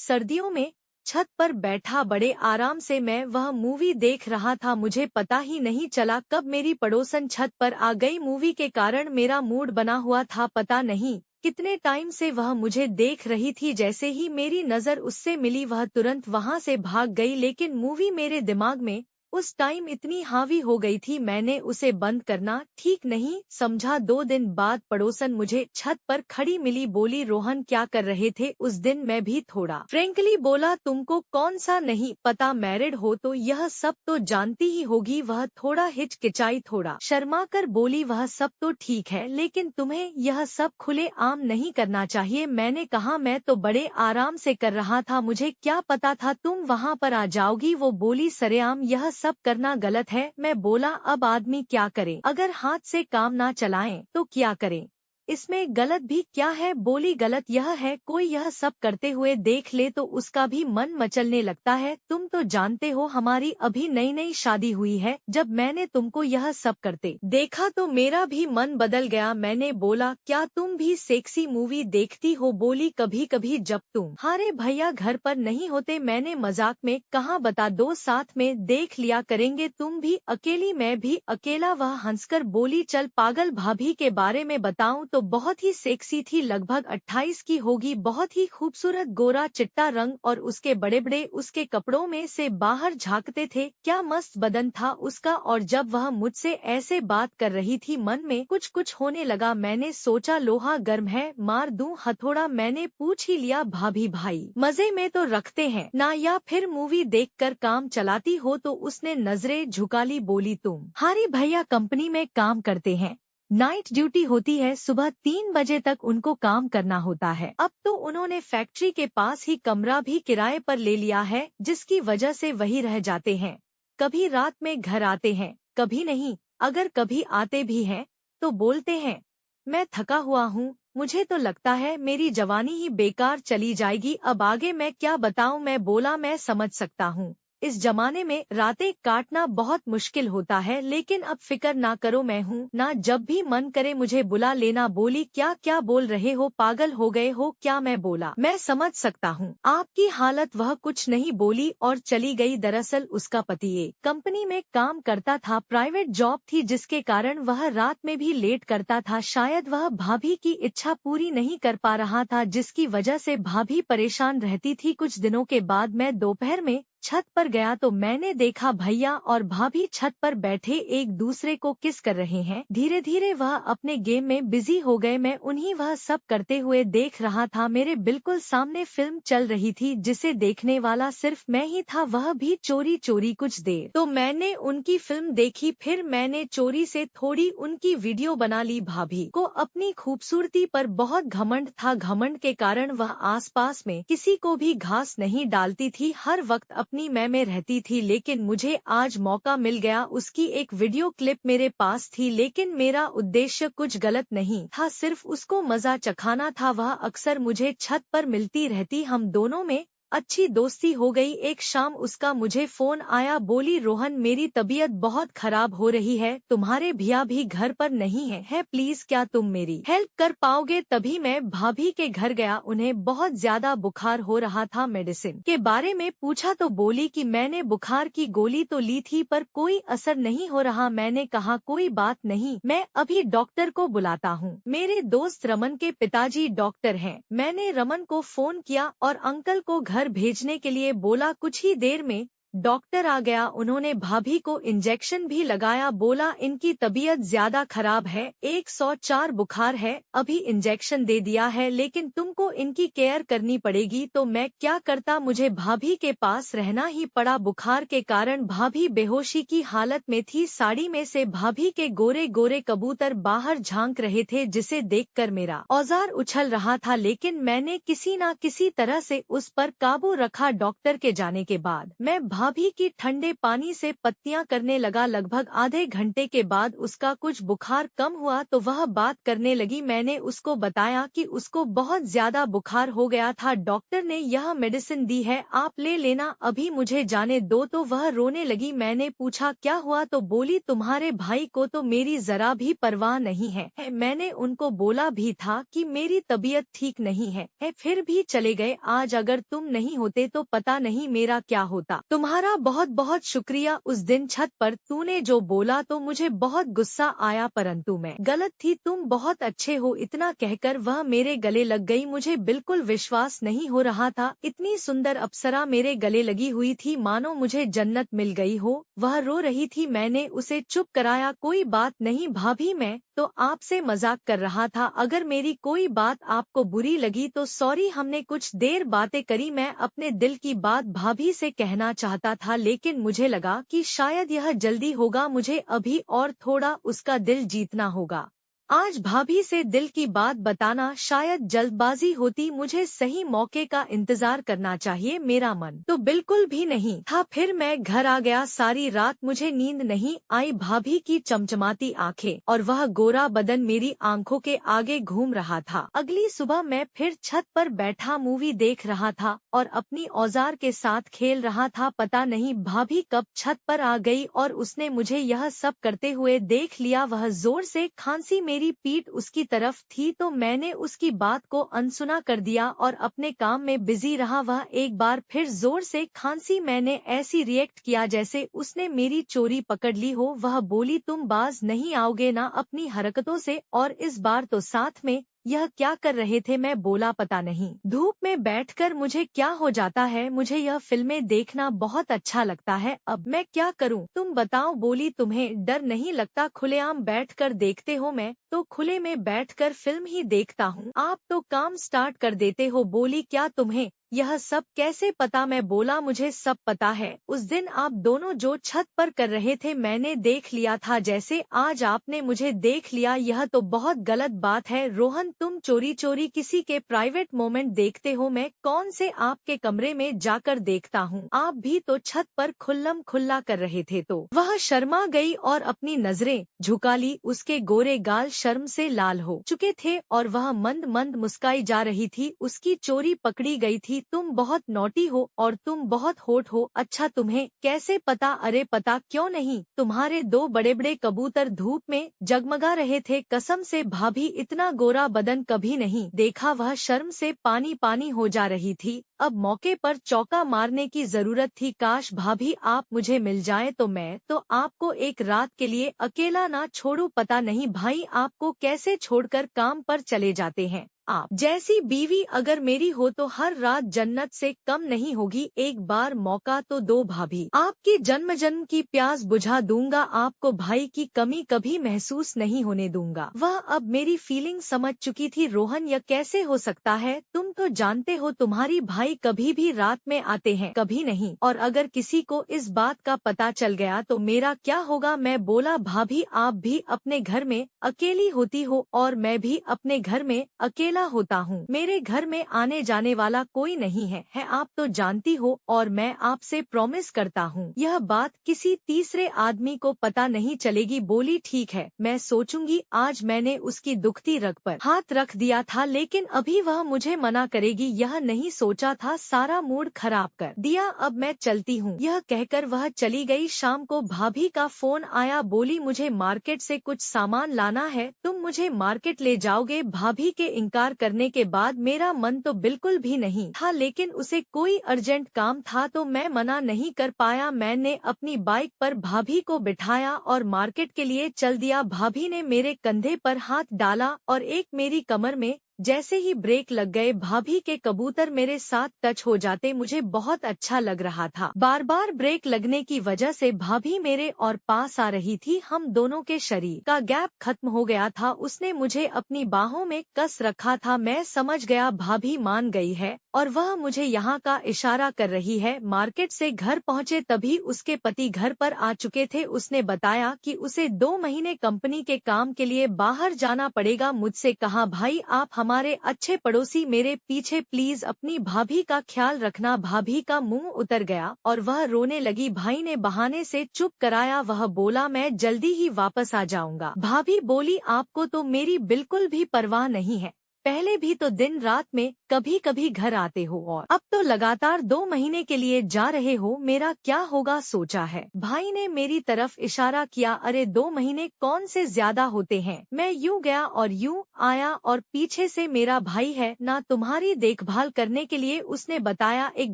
सर्दियों में छत पर बैठा बड़े आराम से मैं वह मूवी देख रहा था। मुझे पता ही नहीं चला कब मेरी पड़ोसन छत पर आ गई। मूवी के कारण मेरा मूड बना हुआ था। पता नहीं कितने टाइम से वह मुझे देख रही थी। जैसे ही मेरी नजर उससे मिली वह तुरंत वहां से भाग गई। लेकिन मूवी मेरे दिमाग में उस टाइम इतनी हावी हो गई थी, मैंने उसे बंद करना ठीक नहीं समझा। 2 दिन बाद पड़ोसन मुझे छत पर खड़ी मिली, बोली रोहन क्या कर रहे थे उस दिन। मैं भी थोड़ा फ्रेंकली बोला तुमको कौन सा नहीं पता, मैरिड हो तो यह सब तो जानती ही होगी। वह थोड़ा हिचकिचाई, थोड़ा शर्मा कर बोली वह सब तो ठीक है लेकिन तुम्हें यह सब खुले आम नहीं करना चाहिए। मैंने कहा मैं तो बड़े आराम से कर रहा था, मुझे क्या पता था तुम वहाँ पर आ जाओगी। वो बोली सरेआम यह सब करना गलत है। मैं बोला अब आदमी क्या करे, अगर हाथ से काम ना चलाएं तो क्या करें, इसमें गलत भी क्या है। बोली गलत यह है कोई यह सब करते हुए देख ले तो उसका भी मन मचलने लगता है। तुम तो जानते हो हमारी अभी नई नई शादी हुई है, जब मैंने तुमको यह सब करते देखा तो मेरा भी मन बदल गया। मैंने बोला क्या तुम भी सेक्सी मूवी देखती हो। बोली कभी कभी जब तुम हारे भैया घर पर नहीं होते। मैंने मजाक में कहा बता दो साथ में देख लिया करेंगे, तुम भी अकेली मैं भी अकेला। वह हंसकर बोली चल पागल, भाभी के बारे में बताऊं तो बहुत ही सेक्सी थी, लगभग 28 की होगी, बहुत ही खूबसूरत, गोरा चिट्टा रंग और उसके बड़े बड़े उसके कपड़ों में से बाहर झांकते थे। क्या मस्त बदन था उसका। और जब वह मुझसे ऐसे बात कर रही थी मन में कुछ कुछ होने लगा। मैंने सोचा लोहा गर्म है मार दूं हथौड़ा। मैंने पूछ ही लिया भाभी भाई मजे में तो रखते हैं ना, या फिर मूवी देखकर काम चलाती हो। तो उसने नजरें झुका ली, बोली तुम हारी भैया कंपनी में काम करते हैं, नाइट ड्यूटी होती है, सुबह 3 बजे तक उनको काम करना होता है। अब तो उन्होंने फैक्ट्री के पास ही कमरा भी किराए पर ले लिया है, जिसकी वजह से वही रह जाते हैं। कभी रात में घर आते हैं कभी नहीं, अगर कभी आते भी हैं तो बोलते हैं मैं थका हुआ हूँ। मुझे तो लगता है मेरी जवानी ही बेकार चली जाएगी, अब आगे मैं क्या बताऊँ। मैं बोला मैं समझ सकता हूँ, इस जमाने में रातें काटना बहुत मुश्किल होता है, लेकिन अब फिक्र ना करो मैं हूँ ना, जब भी मन करे मुझे बुला लेना। बोली क्या क्या बोल रहे हो, पागल हो गए हो क्या। मैं बोला मैं समझ सकता हूँ आपकी हालत। वह कुछ नहीं बोली और चली गई। दरअसल उसका पति एक कंपनी में काम करता था, प्राइवेट जॉब थी, जिसके कारण वह रात में भी लेट करता था। शायद वह भाभी की इच्छा पूरी नहीं कर पा रहा था, जिसकी वजह से भाभी परेशान रहती थी। कुछ दिनों के बाद मैं दोपहर में छत पर गया तो मैंने देखा भैया और भाभी छत पर बैठे एक दूसरे को किस कर रहे हैं। धीरे धीरे वह अपने गेम में बिजी हो गए, मैं उन्हीं वह सब करते हुए देख रहा था। मेरे बिल्कुल सामने फिल्म चल रही थी जिसे देखने वाला सिर्फ मैं ही था, वह भी चोरी चोरी। कुछ देर तो मैंने उनकी फिल्म देखी, फिर मैंने चोरी से थोड़ी उनकी वीडियो बना ली। भाभी को अपनी खूबसूरती पर बहुत घमंड था, घमंड के कारण वह आसपास में किसी को भी घास नहीं डालती थी, हर वक्त अपनी में रहती थी। लेकिन मुझे आज मौका मिल गया, उसकी एक वीडियो क्लिप मेरे पास थी, लेकिन मेरा उद्देश्य कुछ गलत नहीं था, सिर्फ उसको मजा चखाना था। वह अक्सर मुझे छत पर मिलती रहती, हम दोनों में अच्छी दोस्ती हो गई। एक शाम उसका मुझे फोन आया, बोली रोहन मेरी तबीयत बहुत खराब हो रही है, तुम्हारे भैया भी घर पर नहीं है, प्लीज क्या तुम मेरी हेल्प कर पाओगे। तभी मैं भाभी के घर गया, उन्हें बहुत ज्यादा बुखार हो रहा था। मेडिसिन के बारे में पूछा तो बोली कि मैंने बुखार की गोली तो ली थी पर कोई असर नहीं हो रहा। मैंने कहा कोई बात नहीं, मैं अभी डॉक्टर को बुलाता हूँ। मेरे दोस्त रमन के पिताजी डॉक्टर हैं। मैंने रमन को फोन किया और अंकल को घर भेजने के लिए बोला। कुछ ही देर में डॉक्टर आ गया, उन्होंने भाभी को इंजेक्शन भी लगाया, बोला इनकी तबीयत ज्यादा खराब है, 104 बुखार है, अभी इंजेक्शन दे दिया है, लेकिन तुमको इनकी केयर करनी पड़ेगी। तो मैं क्या करता, मुझे भाभी के पास रहना ही पड़ा। बुखार के कारण भाभी बेहोशी की हालत में थी, साड़ी में से भाभी के गोरे गोरे कबूतर बाहर झांक रहे थे, जिसे देखकर मेरा औजार उछल रहा था, लेकिन मैंने किसी न किसी तरह से उस पर काबू रखा। डॉक्टर के जाने के बाद मैं भाभी की ठंडे पानी से पत्तियां करने लगा। लगभग आधे घंटे के बाद उसका कुछ बुखार कम हुआ तो वह बात करने लगी। मैंने उसको बताया कि उसको बहुत ज्यादा बुखार हो गया था, डॉक्टर ने यह मेडिसिन दी है, आप ले लेना, अभी मुझे जाने दो। तो वह रोने लगी। मैंने पूछा क्या हुआ तो बोली तुम्हारे भाई को तो मेरी जरा भी परवाह नहीं है। मैंने उनको बोला भी था कि मेरी तबीयत ठीक नहीं है, फिर भी चले गए। आज अगर तुम नहीं होते तो पता नहीं मेरा क्या होता। तुम्हारा बहुत बहुत शुक्रिया। उस दिन छत पर तूने जो बोला तो मुझे बहुत गुस्सा आया, परंतु मैं गलत थी, तुम बहुत अच्छे हो। इतना कहकर वह मेरे गले लग गई। मुझे बिल्कुल विश्वास नहीं हो रहा था, इतनी सुंदर अप्सरा मेरे गले लगी हुई थी, मानो मुझे जन्नत मिल गई हो। वह रो रही थी, मैंने उसे चुप कराया। कोई बात नहीं भाभी, मैं तो आपसे मजाक कर रहा था, अगर मेरी कोई बात आपको बुरी लगी तो सॉरी। हमने कुछ देर बातें करी, मैं अपने दिल की बात भाभी से कहना चाहता था, लेकिन मुझे लगा कि शायद यह जल्दी होगा, मुझे अभी और थोड़ा उसका दिल जीतना होगा। आज भाभी से दिल की बात बताना शायद जल्दबाजी होती, मुझे सही मौके का इंतजार करना चाहिए। मेरा मन तो बिल्कुल भी नहीं था। फिर मैं घर आ गया, सारी रात मुझे नींद नहीं आई। भाभी की चमचमाती आंखें और वह गोरा बदन मेरी आंखों के आगे घूम रहा था। अगली सुबह मैं फिर छत पर बैठा मूवी देख रहा था और अपनी औजार के साथ खेल रहा था। पता नहीं भाभी कब छत पर आ गई और उसने मुझे यह सब करते हुए देख लिया। वह जोर से खांसी, मेरी पीठ उसकी तरफ थी तो मैंने उसकी बात को अनसुना कर दिया और अपने काम में बिजी रहा। वह एक बार फिर जोर से खांसी, मैंने ऐसी रिएक्ट किया जैसे उसने मेरी चोरी पकड़ ली हो। वह बोली तुम बाज नहीं आओगे ना अपनी हरकतों से, और इस बार तो साथ में। यह क्या कर रहे थे? मैं बोला पता नहीं, धूप में बैठकर मुझे क्या हो जाता है, मुझे यह फिल्में देखना बहुत अच्छा लगता है, अब मैं क्या करूं तुम बताओ। बोली तुम्हें डर नहीं लगता, खुलेआम बैठकर देखते हो, मैं तो खुले में बैठकर फिल्म ही देखता हूं, आप तो काम स्टार्ट कर देते हो। बोली क्या तुम्हें यह सब कैसे पता? मैं बोला मुझे सब पता है, उस दिन आप दोनों जो छत पर कर रहे थे मैंने देख लिया था, जैसे आज आपने मुझे देख लिया, यह तो बहुत गलत बात है। रोहन तुम चोरी चोरी किसी के प्राइवेट मोमेंट देखते हो, मैं कौन से आपके कमरे में जाकर देखता हूँ, आप भी तो छत पर खुल्लम खुल्ला कर रहे थे। तो वह शर्मा गई और अपनी नजरें झुका ली, उसके गोरे गाल शर्म से लाल हो चुके थे और वह मंद मंद मुस्काई जा रही थी। उसकी चोरी पकड़ी गई थी, तुम बहुत नॉटी हो और तुम बहुत होट हो। अच्छा तुम्हें कैसे पता? अरे पता क्यों नहीं, तुम्हारे दो बड़े बड़े कबूतर धूप में जगमगा रहे थे, कसम से भाभी इतना गोरा बदन कभी नहीं देखा। वह शर्म से पानी पानी हो जा रही थी, अब मौके पर चौका मारने की जरूरत थी। काश भाभी आप मुझे मिल जाए तो मैं तो आपको एक रात के लिए अकेला ना छोड़ू। पता नहीं भाई आपको कैसे छोड़कर काम पर चले जाते हैं, आप जैसी बीवी अगर मेरी हो तो हर रात जन्नत से कम नहीं होगी। एक बार मौका तो दो भाभी, आपकी जन्म जन्म की प्यास बुझा दूंगा, आपको भाई की कमी कभी महसूस नहीं होने दूंगा। वह अब मेरी फीलिंग समझ चुकी थी। रोहन यह कैसे हो सकता है, तुम तो जानते हो तुम्हारी भाई कभी भी रात में आते हैं, कभी नहीं, और अगर किसी को इस बात का पता चल गया तो मेरा क्या होगा? मैं बोला भाभी आप भी अपने घर में अकेली होती हो और मैं भी अपने घर में अकेला होता हूँ, मेरे घर में आने जाने वाला कोई नहीं है आप तो जानती हो, और मैं आपसे प्रॉमिस करता हूँ यह बात किसी तीसरे आदमी को पता नहीं चलेगी। बोली ठीक है, मैं सोचूंगी। आज मैंने उसकी दुखती रग पर हाथ रख दिया था, लेकिन अभी वह मुझे मना करेगी यह नहीं सोचा था, सारा मूड खराब कर दिया, अब मैं चलती हूँ। यह कहकर वह चली गई। शाम को भाभी का फोन आया, बोली मुझे मार्केट से कुछ सामान लाना है, तुम मुझे मार्केट ले जाओगे? भाभी के इनकार करने के बाद मेरा मन तो बिल्कुल भी नहीं था, लेकिन उसे कोई अर्जेंट काम था तो मैं मना नहीं कर पाया। मैंने अपनी बाइक पर भाभी को बिठाया और मार्केट के लिए चल दिया। भाभी ने मेरे कंधे पर हाथ डाला और एक मेरी कमर में, जैसे ही ब्रेक लग गए भाभी के कबूतर मेरे साथ टच हो जाते, मुझे बहुत अच्छा लग रहा था। बार बार ब्रेक लगने की वजह से भाभी मेरे और पास आ रही थी, हम दोनों के शरीर का गैप खत्म हो गया था। उसने मुझे अपनी बाहों में कस रखा था, मैं समझ गया भाभी मान गई है और वह मुझे यहाँ का इशारा कर रही है। मार्केट से घर पहुँचे तभी उसके पति घर पर आ चुके थे। उसने बताया कि उसे 2 महीने कंपनी के काम के लिए बाहर जाना पड़ेगा। मुझसे कहा भाई आप हमारे अच्छे पड़ोसी मेरे पीछे, प्लीज अपनी भाभी का ख्याल रखना। भाभी का मुंह उतर गया और वह रोने लगी। भाई ने बहाने से चुप कराया। वह बोला, मैं जल्दी ही वापस आ जाऊंगा। भाभी बोली, आपको तो मेरी बिल्कुल भी परवाह नहीं है। पहले भी तो दिन रात में कभी कभी घर आते हो और अब तो लगातार 2 महीने के लिए जा रहे हो। मेरा क्या होगा सोचा है? भाई ने मेरी तरफ इशारा किया। अरे 2 महीने कौन से ज्यादा होते हैं। मैं यूं गया और यूं आया और पीछे से मेरा भाई है ना तुम्हारी देखभाल करने के लिए। उसने बताया 1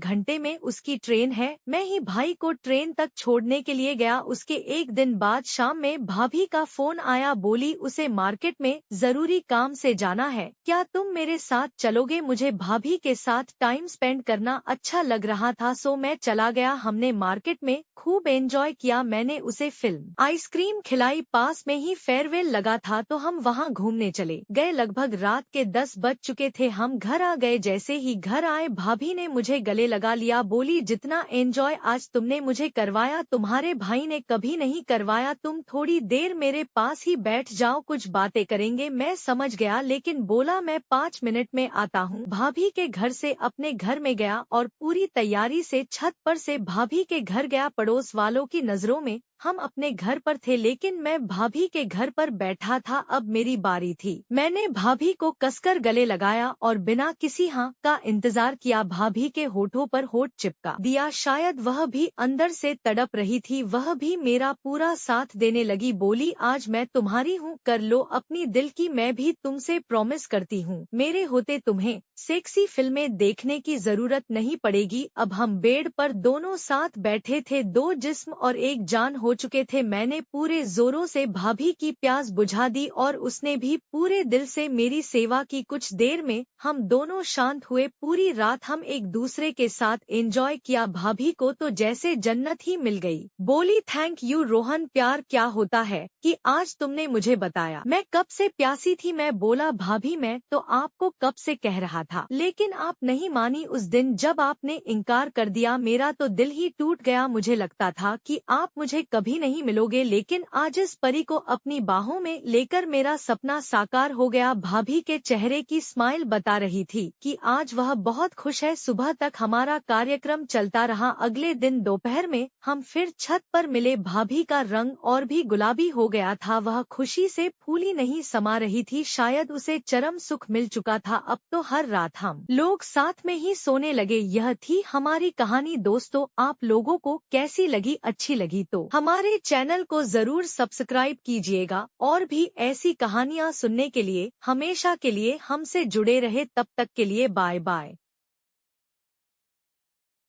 घंटे में उसकी ट्रेन है। मैं ही भाई को ट्रेन तक छोड़ने के लिए गया। उसके 1 दिन बाद शाम में भाभी का फोन आया। बोली उसे मार्केट में जरूरी काम से जाना है, क्या तुम मेरे साथ चलोगे? मुझे भाभी के साथ टाइम स्पेंड करना अच्छा लग रहा था, सो मैं चला गया। हमने मार्केट में खूब एंजॉय किया। मैंने उसे फिल्म आइसक्रीम खिलाई। पास में ही फेयरवेल लगा था तो हम वहाँ घूमने चले गए। लगभग रात के 10 बज चुके थे। हम घर आ गए। जैसे ही घर आए भाभी ने मुझे गले लगा लिया। बोली, जितना एंजॉय आज तुमने मुझे करवाया तुम्हारे भाई ने कभी नहीं करवाया। तुम थोड़ी देर मेरे पास ही बैठ जाओ, कुछ बातें करेंगे। मैं समझ गया लेकिन बोला, मैं 5 मिनट में आता हूँ। भाभी के घर से अपने घर में गया और पूरी तैयारी से छत पर से भाभी के घर गया। पड़ोस वालों की नजरों में हम अपने घर पर थे लेकिन मैं भाभी के घर पर बैठा था। अब मेरी बारी थी। मैंने भाभी को कसकर गले लगाया और बिना किसी हाँ का इंतजार किया भाभी के होठों पर होठ चिपका दिया। शायद वह भी अंदर से तड़प रही थी। वह भी मेरा पूरा साथ देने लगी। बोली, आज मैं तुम्हारी हूँ, कर लो अपनी दिल की। मैं भी तुमसे प्रॉमिस करती हूँ, मेरे होते तुम्हें सेक्सी फिल्में देखने की जरूरत नहीं पड़ेगी। अब हम बेड पर दोनों साथ बैठे थे। 2 जिस्म और एक जान हो चुके थे। मैंने पूरे जोरों से भाभी की प्यास बुझा दी और उसने भी पूरे दिल से मेरी सेवा की। कुछ देर में हम दोनों शांत हुए। पूरी रात हम एक दूसरे के साथ एंजॉय किया। भाभी को तो जैसे जन्नत ही मिल गई। बोली, थैंक यू रोहन। प्यार क्या होता है कि आज तुमने मुझे बताया। मैं कब से प्यासी थी। मैं बोला, भाभी मैं तो आपको कब से कह रहा था लेकिन आप नहीं मानी। उस दिन जब आपने इनकार कर दिया मेरा तो दिल ही टूट गया। मुझे लगता था कि आप मुझे कभी नहीं मिलोगे लेकिन आज इस परी को अपनी बाहों में लेकर मेरा सपना साकार हो गया। भाभी के चेहरे की स्माइल बता रही थी कि आज वह बहुत खुश है। सुबह तक हमारा कार्यक्रम चलता रहा। अगले दिन दोपहर में हम फिर छत पर मिले। भाभी का रंग और भी गुलाबी हो गया था। वह खुशी से फूली नहीं समा रही थी। शायद उसे चरम सुख मिल चुका था। अब तो हर रात हम लोग साथ में ही सोने लगे। यह थी हमारी कहानी। दोस्तों, आप लोगों को कैसी लगी? अच्छी लगी तो हमारे चैनल को जरूर सब्सक्राइब कीजिएगा और भी ऐसी कहानियाँ सुनने के लिए हमेशा के लिए हमसे जुड़े रहे। तब तक के लिए बाय बाय।